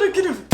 Avadakidava!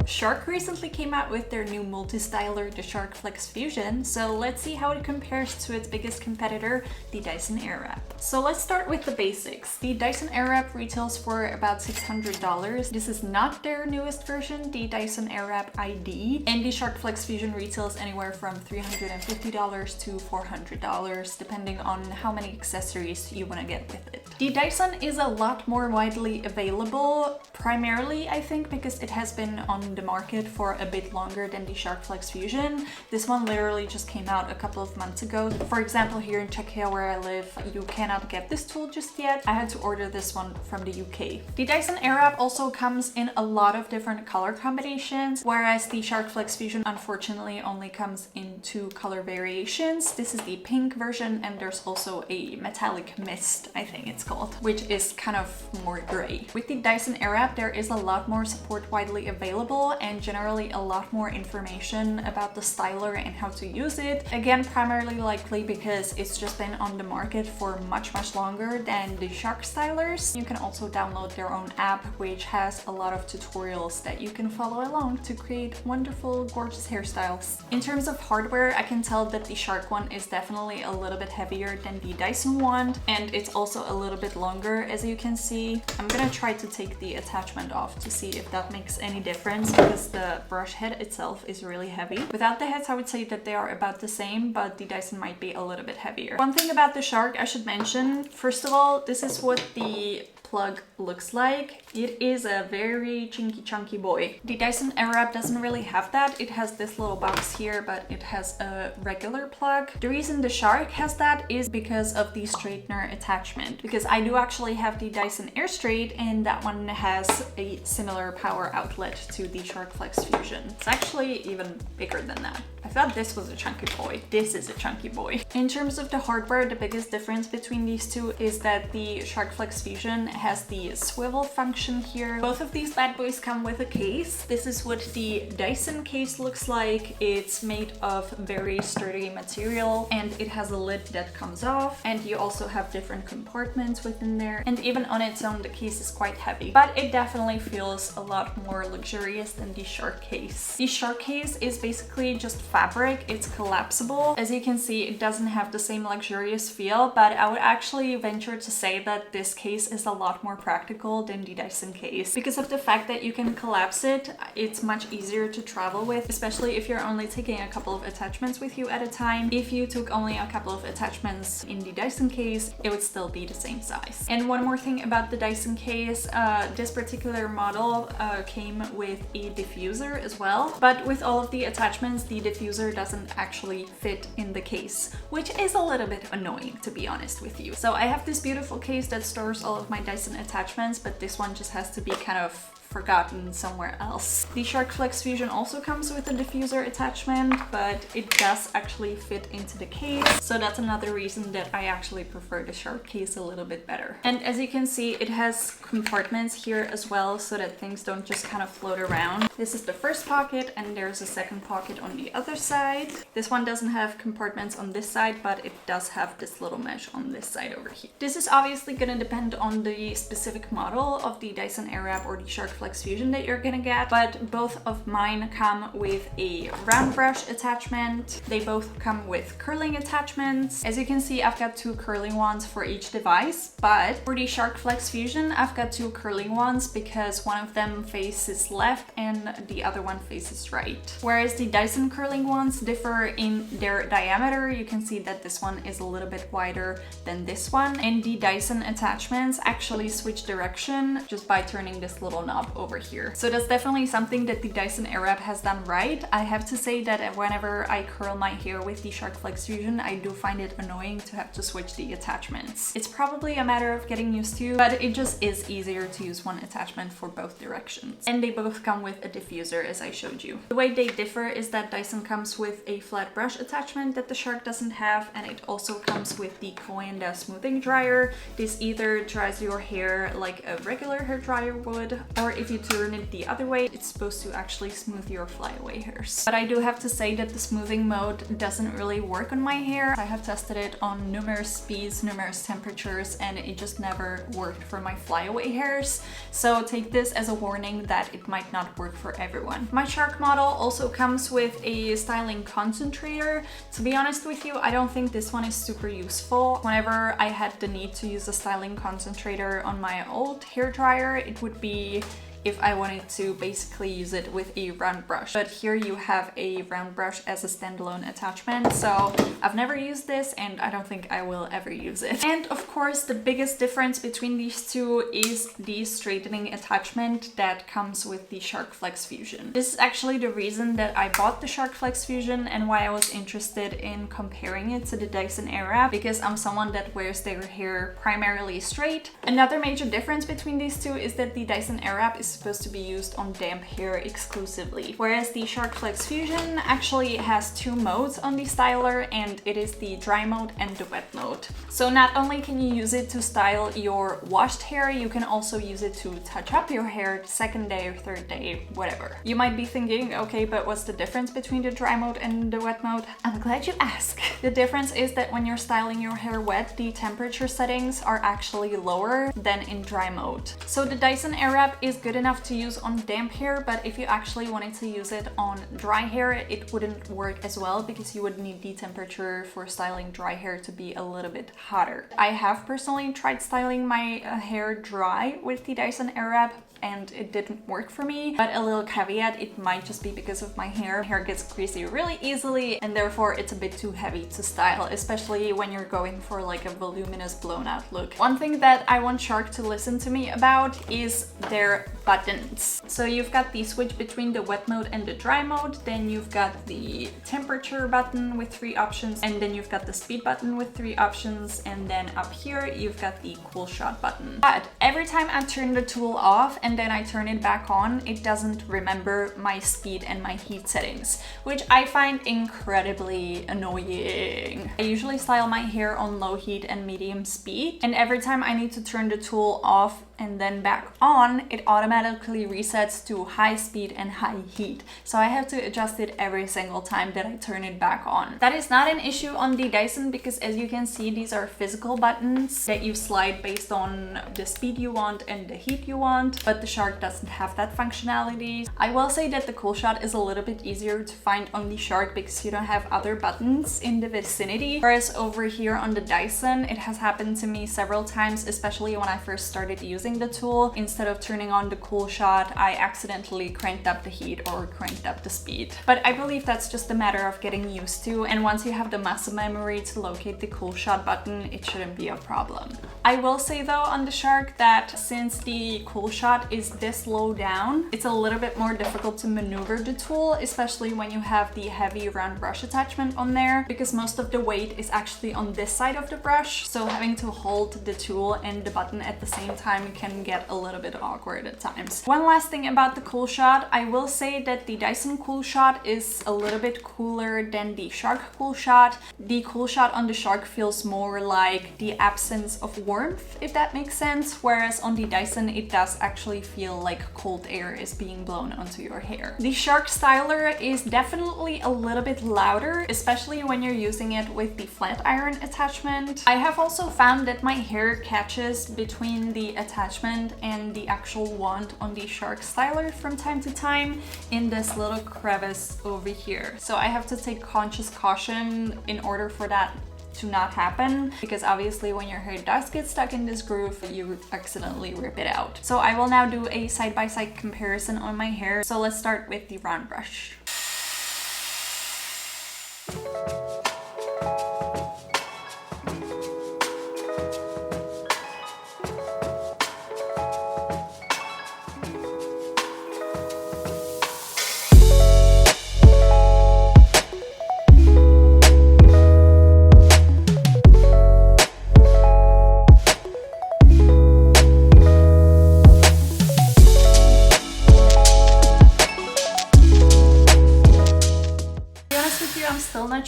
Shark recently came out with their new multi-styler, the Shark Flex Fusion, so let's see how it compares to its biggest competitor, the Dyson Airwrap. So let's start with the basics. The Dyson Airwrap retails for about $600. This is not their newest version, the Dyson Airwrap ID, and the Shark Flex Fusion retails anywhere from $350 to $400, depending on how many accessories you want to get with it. The Dyson is a lot more widely available, primarily I think because it has been on the market for a bit longer than the Shark Flex Fusion. This one literally just came out a couple of months ago. For example, here in Czechia where I live, you cannot get this tool just yet. I had to order this one from the UK. The Dyson Airwrap also comes in a lot of different color combinations, whereas the Shark Flex Fusion unfortunately only comes in 2 color variations. This is the pink version, and there's also a metallic mist, I think it's called, which is kind of more gray. With the Dyson Airwrap, there is a lot more support widely available and generally a lot more information about the styler and how to use it. Again, primarily likely because it's just been on the market for much longer than the Shark stylers. You can also download their own app, which has a lot of tutorials that you can follow along to create wonderful, gorgeous hairstyles. In terms of hardware, I can tell that the Shark one is definitely a little bit heavier than the Dyson one, and it's also a little bit longer, as you can see. I'm gonna try to take the attachment off to see if that makes any difference, because the brush head itself is really heavy. Without the heads, I would say that they are about the same, but the Dyson might be a little bit heavier. One thing about the Shark I should mention, first of all, this is what the plug looks like. It is a very chunky boy. The Dyson Airwrap doesn't really have that. It has this little box here, but it has a regular plug. The reason the Shark has that is because of the straightener attachment, because I do actually have the Dyson Airstraight, and that one has a similar power outlet to the Shark Flex Fusion. It's actually even bigger than that. I thought this was a chunky boy. This is a chunky boy. In terms of the hardware, the biggest difference between these two is that the Shark Flex Fusion has the swivel function here. Both of these bad boys come with a case. This is what the Dyson case looks like. It's made of very sturdy material, and it has a lid that comes off, and you also have different compartments within there, and even on its own the case is quite heavy, but it definitely feels a lot more luxurious than the Shark case. The Shark case is basically just fabric. It's collapsible. As you can see, it doesn't have the same luxurious feel, but I would actually venture to say that this case is a lot more practical than the Dyson case. Because of the fact that you can collapse it, it's much easier to travel with, especially if you're only taking a couple of attachments with you at a time. If you took only a couple of attachments in the Dyson case, it would still be the same size. And one more thing about the Dyson case, this particular model came with a diffuser as well, but with all of the attachments, the diffuser doesn't actually fit in the case, which is a little bit annoying, to be honest with you. So I have this beautiful case that stores all of my Dyson attachments, but this one just has to be kind of forgotten somewhere else. The Shark Flex Fusion also comes with a diffuser attachment, but it does actually fit into the case, so that's another reason that I actually prefer the Shark case a little bit better. And as you can see, it has compartments here as well, so that things don't just kind of float around. This is the first pocket, and there's a second pocket on the other side. This one doesn't have compartments on this side, but it does have this little mesh on this side over here. This is obviously going to depend on the specific model of the Dyson Airwrap or the Shark Flex Fusion that you're gonna get, but both of mine come with a round brush attachment. They both come with curling attachments. As you can see, I've got 2 curling ones for each device, but for the Shark Flex Fusion, I've got 2 curling ones because one of them faces left and the other one faces right. Whereas the Dyson curling ones differ in their diameter. You can see that this one is a little bit wider than this one, and the Dyson attachments actually switch direction just by turning this little knob over here. So that's definitely something that the Dyson Airwrap has done right. I have to say that whenever I curl my hair with the Shark Flex Fusion, I do find it annoying to have to switch the attachments. It's probably a matter of getting used to, but it just is easier to use one attachment for both directions. And they both come with a diffuser, as I showed you. The way they differ is that Dyson comes with a flat brush attachment that the Shark doesn't have, and it also comes with the Coanda smoothing dryer. This either dries your hair like a regular hair dryer would, or if you turn it the other way, it's supposed to actually smooth your flyaway hairs. But I do have to say that the smoothing mode doesn't really work on my hair. I have tested it on numerous speeds, numerous temperatures, and it just never worked for my flyaway hairs. So take this as a warning that it might not work for everyone. My Shark model also comes with a styling concentrator. To be honest with you, I don't think this one is super useful. Whenever I had the need to use a styling concentrator on my old hair dryer, it would be if I wanted to basically use it with a round brush. But here you have a round brush as a standalone attachment, so I've never used this and I don't think I will ever use it. And of course, the biggest difference between these two is the straightening attachment that comes with the Shark Flex Fusion. This is actually the reason that I bought the Shark Flex Fusion and why I was interested in comparing it to the Dyson Airwrap, because I'm someone that wears their hair primarily straight. Another major difference between these two is that the Dyson Airwrap is supposed to be used on damp hair exclusively, whereas the Shark Flex Fusion actually has two modes on the styler, and it is the dry mode and the wet mode. So not only can you use it to style your washed hair, you can also use it to touch up your hair second day or third day, whatever. You might be thinking, okay, but what's the difference between the dry mode and the wet mode? I'm glad you asked. The difference is that when you're styling your hair wet, the temperature settings are actually lower than in dry mode. So the Dyson Airwrap is good enough to use on damp hair, but if you actually wanted to use it on dry hair, it wouldn't work as well, because you would need the temperature for styling dry hair to be a little bit hotter. I have personally tried styling my hair dry with the Dyson Airwrap and it didn't work for me, but a little caveat, it might just be because of my hair. Hair gets greasy really easily and therefore it's a bit too heavy to style, especially when you're going for like a voluminous blown out look. One thing that I want Shark to listen to me about is their buttons. So you've got the switch between the wet mode and the dry mode, then you've got the temperature button with 3 options, and then you've got the speed button with 3 options, and then up here you've got the cool shot button. But every time I turn the tool off and then I turn it back on, it doesn't remember my speed and my heat settings, which I find incredibly annoying. I usually style my hair on low heat and medium speed, and every time I need to turn the tool off and then back on, it automatically resets to high speed and high heat. So I have to adjust it every single time that I turn it back on. That is not an issue on the Dyson, because as you can see, these are physical buttons that you slide based on the speed you want and the heat you want, but the Shark doesn't have that functionality. I will say that the cool shot is a little bit easier to find on the Shark because you don't have other buttons in the vicinity, whereas over here on the Dyson, it has happened to me several times, especially when I first started using the tool. Instead of turning on the cool shot, I accidentally cranked up the heat or cranked up the speed. But I believe that's just a matter of getting used to, and once you have the muscle memory to locate the cool shot button, it shouldn't be a problem. I will say though on the Shark that since the cool shot is this low down, it's a little bit more difficult to maneuver the tool, especially when you have the heavy round brush attachment on there, because most of the weight is actually on this side of the brush, so having to hold the tool and the button at the same time can get a little bit awkward at times. One last thing about the cool shot, I will say that the Dyson cool shot is a little bit cooler than the Shark cool shot. The cool shot on the Shark feels more like the absence of warmth, if that makes sense, whereas on the Dyson it does actually feel like cold air is being blown onto your hair. The Shark styler is definitely a little bit louder, especially when you're using it with the flat iron attachment. I have also found that my hair catches between the attachment and the actual wand on the Shark styler from time to time in this little crevice over here. So I have to take conscious caution in order for that to not happen, because obviously when your hair does get stuck in this groove, you accidentally rip it out. So I will now do a side-by-side comparison on my hair. So let's start with the round brush.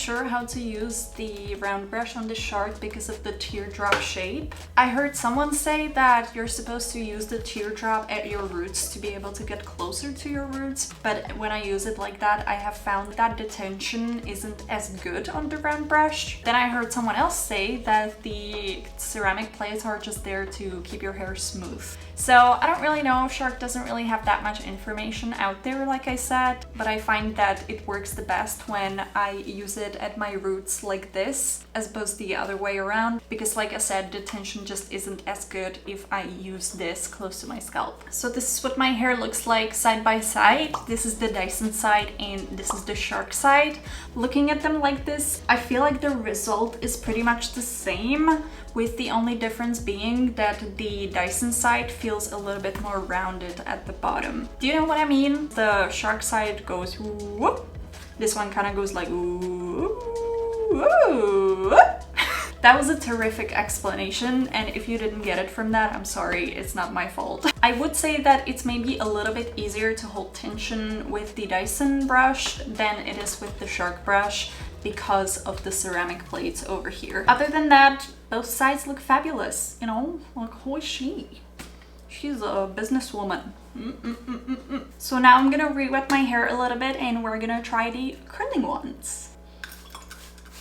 sure how to use the round brush on the shark because of the teardrop shape. I heard someone say that you're supposed to use the teardrop at your roots to be able to get closer to your roots, but when I use it like that, I have found that the tension isn't as good on the round brush. Then I heard someone else say that the ceramic plates are just there to keep your hair smooth. So I don't really know, Shark doesn't really have that much information out there, like I said, but I find that it works the best when I use it at my roots like this, as opposed to the other way around, because like I said, the tension just isn't as good if I use this close to my scalp. So this is what my hair looks like side by side. This is the Dyson side and this is the Shark side. Looking at them like this, I feel like the result is pretty much the same, with the only difference being that the Dyson side feels a little bit more rounded at the bottom. Do you know what I mean? The Shark side goes whoop. This one kind of goes like ooh, ooh. That was a terrific explanation, and if you didn't get it from that, I'm sorry, it's not my fault. I would say that it's maybe a little bit easier to hold tension with the Dyson brush than it is with the Shark brush because of the ceramic plates over here. Other than that, both sides look fabulous, you know, like who is she? She's a businesswoman. So now I'm gonna re-wet my hair a little bit and we're gonna try the curling ones.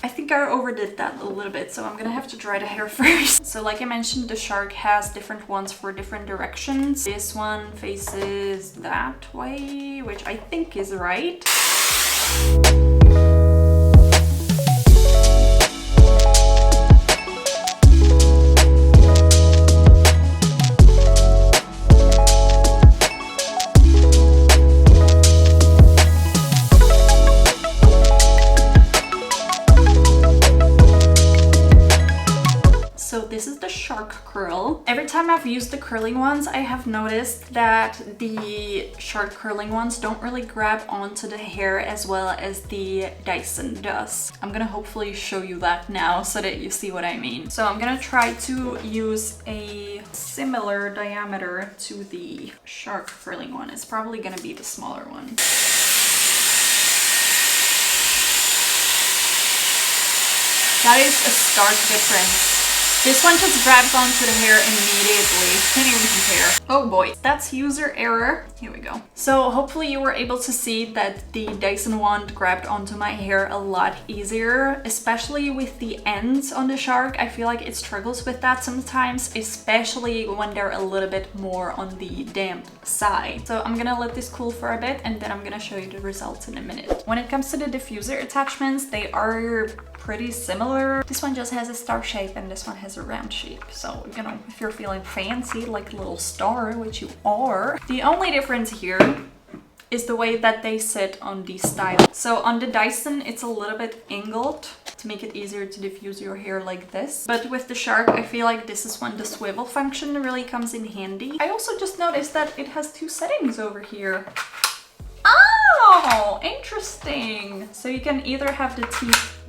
I think I overdid that a little bit, so I'm gonna have to dry the hair first. So like I mentioned, the Shark has different ones for different directions. This one faces that way, which I think is right. This is the Shark curl. Every time I've used the curling ones, I have noticed that the Shark curling ones don't really grab onto the hair as well as the Dyson does. I'm gonna hopefully show you that now so that you see what I mean. So I'm gonna try to use a similar diameter to the Shark curling one. It's probably gonna be the smaller one. That is a stark difference. This one just grabs onto the hair immediately. Can't even compare. Oh boy, that's user error. Here we go. So hopefully you were able to see that the Dyson wand grabbed onto my hair a lot easier, especially with the ends on the Shark. I feel like it struggles with that sometimes, especially when they're a little bit more on the damp side. So I'm gonna let this cool for a bit and then I'm gonna show you the results in a minute. When it comes to the diffuser attachments, they are pretty similar. This one just has a star shape and this one has a round shape. So, you know, if you're feeling fancy like a little star, which you are, the only difference here is the way that they sit on the style. So on the Dyson, it's a little bit angled to make it easier to diffuse your hair like this. But with the Shark, I feel like this is when the swivel function really comes in handy. I also just noticed that it has two settings over here. Oh, interesting. So you can either have the teeth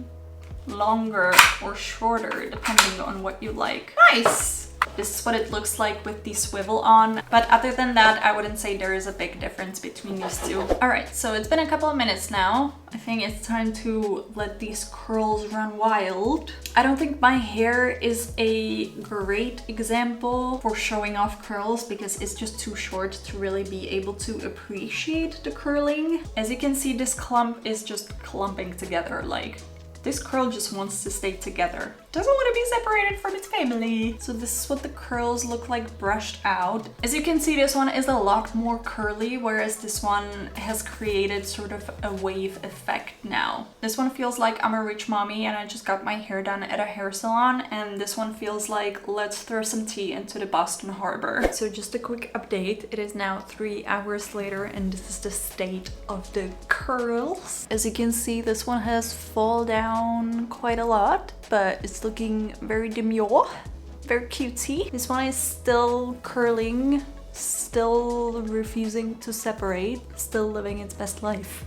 longer or shorter depending on what you like. Nice! This is what it looks like with the swivel on, but other than that, I wouldn't say there is a big difference between these two. Alright, so it's been a couple of minutes now. I think it's time to let these curls run wild. I don't think my hair is a great example for showing off curls because it's just too short to really be able to appreciate the curling. As you can see, this clump is just clumping together, like this curl just wants to stay together. Doesn't want to be separated from its family. So this is what the curls look like brushed out. As you can see, this one is a lot more curly, whereas this one has created sort of a wave effect now. This one feels like I'm a rich mommy and I just got my hair done at a hair salon, and this one feels like let's throw some tea into the Boston Harbor. So just a quick update. It is now 3 hours later and this is the state of the curls. As you can see, this one has fallen down quite a lot, but it's looking very demure, very cutesy. This one is still curling, still refusing to separate, still living its best life.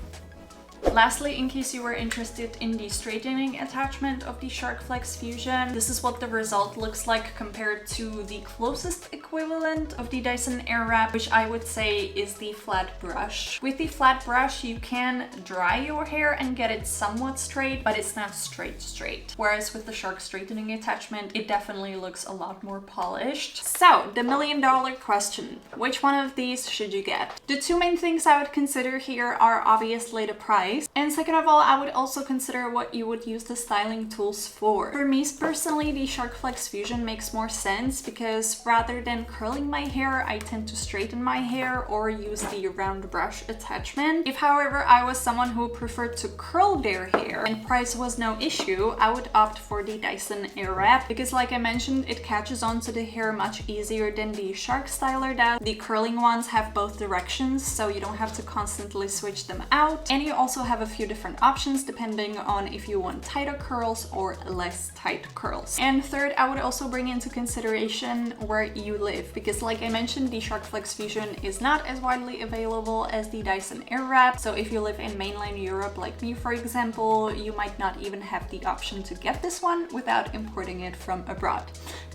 lastly, in case you were interested in the straightening attachment of the Shark Flex Fusion, this is what the result looks like compared to the closest equivalent of the Dyson Airwrap, which I would say is the flat brush. With the flat brush, you can dry your hair and get it somewhat straight, but it's not straight. Whereas with the Shark straightening attachment, it definitely looks a lot more polished. So, the million-dollar question, which one of these should you get? The two main things I would consider here are obviously the price, and second of all, I would also consider what you would use the styling tools for. For me personally, the Shark Flex Fusion makes more sense because rather than curling my hair, I tend to straighten my hair or use the round brush attachment. If however I was someone who preferred to curl their hair and price was no issue, I would opt for the Dyson Airwrap because like I mentioned, it catches onto the hair much easier than the Shark styler does. The curling ones have both directions, so you don't have to constantly switch them out, and you also have a few different options depending on if you want tighter curls or less tight curls. And third, I would also bring into consideration where you live, because like I mentioned, the Shark Flex Fusion is not as widely available as the Dyson Airwrap, so if you live in mainland Europe like me for example, you might not even have the option to get this one without importing it from abroad.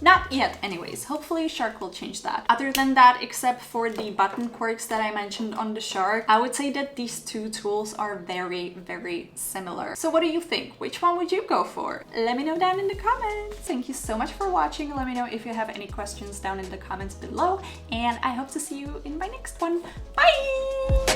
Not yet anyways, hopefully Shark will change that. Other than that, except for the button quirks that I mentioned on the Shark, I would say that these two tools are very similar. So what do you think? Which one would you go for? Let me know down in the comments. Thank you so much for watching. Let me know if you have any questions down in the comments below, and I hope to see you in my next one. Bye!